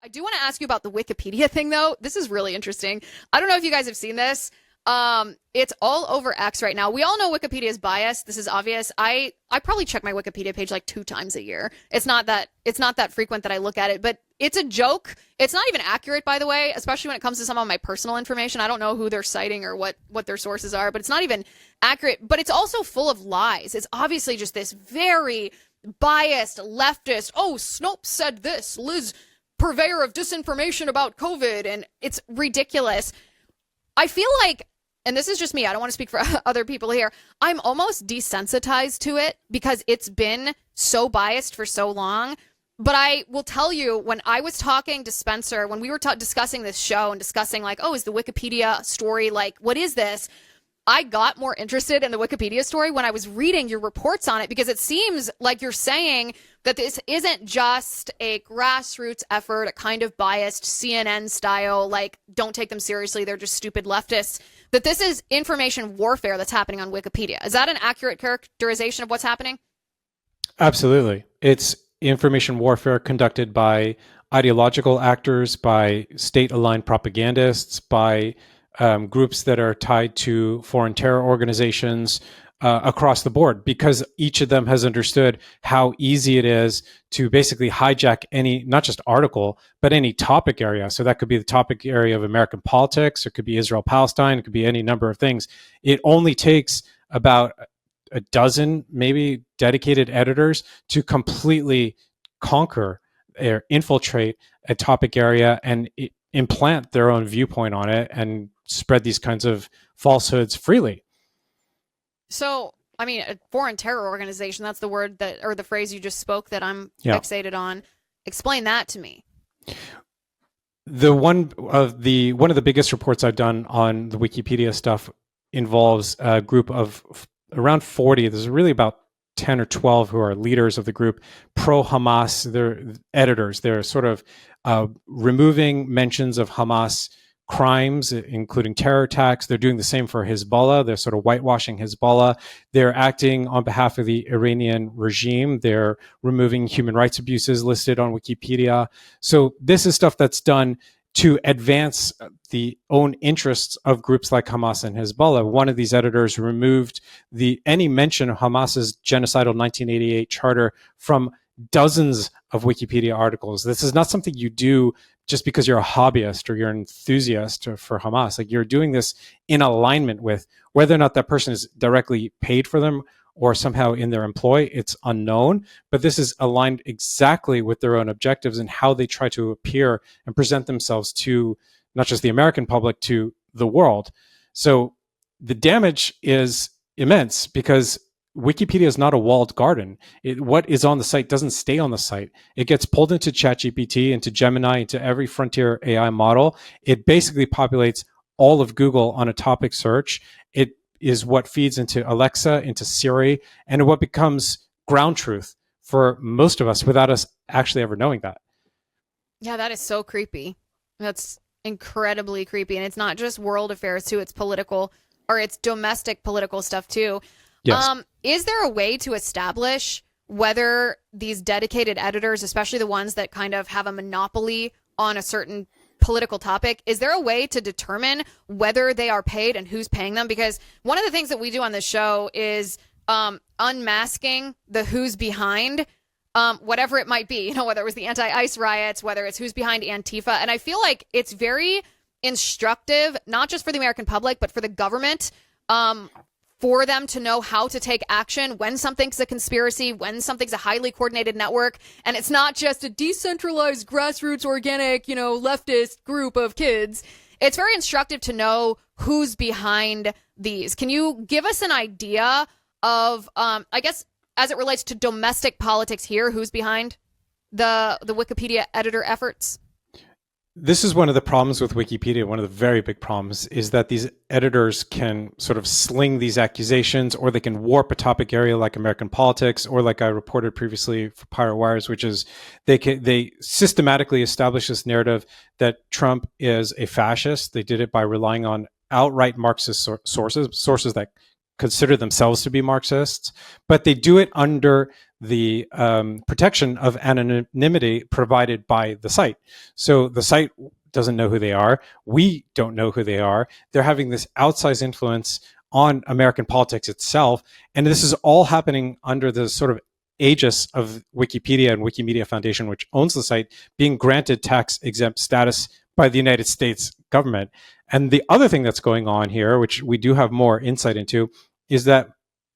I do want to ask you about the Wikipedia thing, though. This is really interesting. I don't know if you guys have seen this. It's all over X right now. We all know Wikipedia is biased. This is obvious. I probably check my Wikipedia page like 2 times a year. It's not that frequent that I look at it, but it's a joke. It's not even accurate, by the way, especially when it comes to some of my personal information. I don't know who they're citing or what their sources are, but it's not even accurate. But it's also full of lies. It's obviously just this very biased leftist. Oh, Snopes said this. Liz, purveyor of disinformation about COVID, and it's ridiculous. I feel like, and this is just me, I don't want to speak for other people here, I'm almost desensitized to it because it's been so biased for so long. But I will tell you, when I was talking to Spencer, when we were discussing this show and discussing like, oh, is the Wikipedia story, like, what is this? I got more interested in the Wikipedia story when I was reading your reports on it, because it seems like you're saying that this isn't just a grassroots effort, a kind of biased CNN style, like, don't take them seriously, they're just stupid leftists, that this is information warfare that's happening on Wikipedia. Is that an accurate characterization of what's happening? Absolutely. It's information warfare conducted by ideological actors, by state-aligned propagandists, by groups that are tied to foreign terror organizations across the board, because each of them has understood how easy it is to basically hijack any, not just article, but any topic area. So that could be the topic area of American politics, it could be Israel-Palestine, it could be any number of things. It only takes about a dozen, maybe, dedicated editors to completely conquer or infiltrate a topic area and implant their own viewpoint on it and spread these kinds of falsehoods freely. So, I mean, a foreign terror organization, that's the word that, or the phrase you just spoke that I'm fixated on. Explain that to me. One of the biggest reports I've done on the Wikipedia stuff involves a group of around 40. There's really about 10 or 12 who are leaders of the group, pro-Hamas. They're editors. They're sort of removing mentions of Hamas crimes, including terror attacks. They're doing the same for Hezbollah. They're sort of whitewashing Hezbollah. They're acting on behalf of the Iranian regime. They're removing human rights abuses listed on Wikipedia. So this is stuff that's done to advance the own interests of groups like Hamas and Hezbollah. One of these editors removed any mention of Hamas's genocidal 1988 charter from dozens of Wikipedia articles. This is not something you do just because you're a hobbyist or you're an enthusiast for Hamas. Like, you're doing this in alignment with whether or not that person is directly paid for them or somehow in their employ. It's unknown, but this is aligned exactly with their own objectives and how they try to appear and present themselves to not just the American public, to the world. So the damage is immense because Wikipedia is not a walled garden. What is on the site doesn't stay on the site. It gets pulled into ChatGPT, into Gemini, into every frontier AI model. It basically populates all of Google on a topic search. It is what feeds into Alexa, into Siri, and what becomes ground truth for most of us without us actually ever knowing that. Yeah, that is so creepy. That's incredibly creepy. And it's not just world affairs too, it's political, or it's domestic political stuff too. Yes. Is there a way to establish whether these dedicated editors, especially the ones that kind of have a monopoly on a certain political topic, is there a way to determine whether they are paid and who's paying them? Because one of the things that we do on this show is unmasking the who's behind whatever it might be, whether it was the anti-ICE riots, whether it's who's behind Antifa. And I feel like it's very instructive, not just for the American public, but for the government, for them to know how to take action when something's a conspiracy, when something's a highly coordinated network, and it's not just a decentralized, grassroots, organic, leftist group of kids. It's very instructive to know who's behind these. Can you give us an idea of, I guess, as it relates to domestic politics here, who's behind the Wikipedia editor efforts? This is one of the problems with Wikipedia. One of the very big problems is that these editors can sort of sling these accusations, or they can warp a topic area like American politics, or like I reported previously for Pirate Wires, which is they systematically establish this narrative that Trump is a fascist. They did it by relying on outright Marxist sources that consider themselves to be Marxists, but they do it under the protection of anonymity provided by the site. So the site doesn't know who they are. We don't know who they are. They're having this outsized influence on American politics itself. And this is all happening under the sort of aegis of Wikipedia and Wikimedia Foundation, which owns the site, being granted tax-exempt status by the United States government. And the other thing that's going on here, which we do have more insight into, is that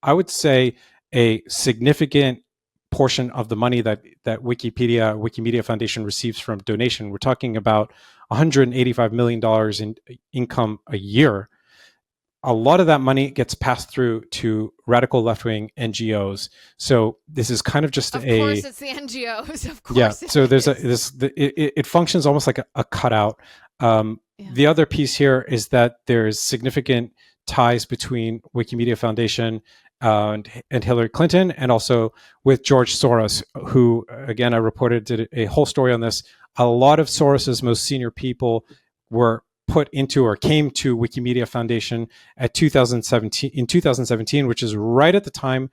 I would say a significant portion of the money that Wikimedia Foundation receives from donation, we're talking about $185 million in income a year. A lot of that money gets passed through to radical left-wing NGOs. So this is kind of just Of course, it's the NGOs. Of course, yeah. So there's it functions almost like a cutout. The other piece here is that there's significant ties between Wikimedia Foundation and Hillary Clinton, and also with George Soros, who, again, I reported, did a whole story on this. A lot of Soros's most senior people were put into or came to Wikimedia Foundation in 2017, which is right at the time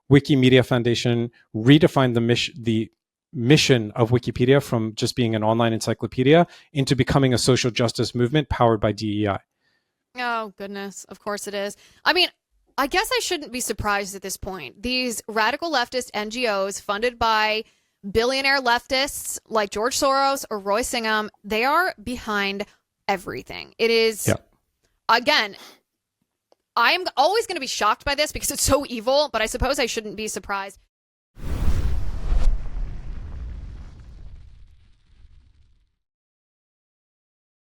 Wikimedia Foundation redefined the mission of Wikipedia from just being an online encyclopedia into becoming a social justice movement powered by DEI. Oh, goodness. Of course it is. I mean, I guess I shouldn't be surprised at this point. These radical leftist NGOs funded by billionaire leftists like George Soros or Roy Singham, they are behind everything. It is, again, I'm always going to be shocked by this because it's so evil, but I suppose I shouldn't be surprised.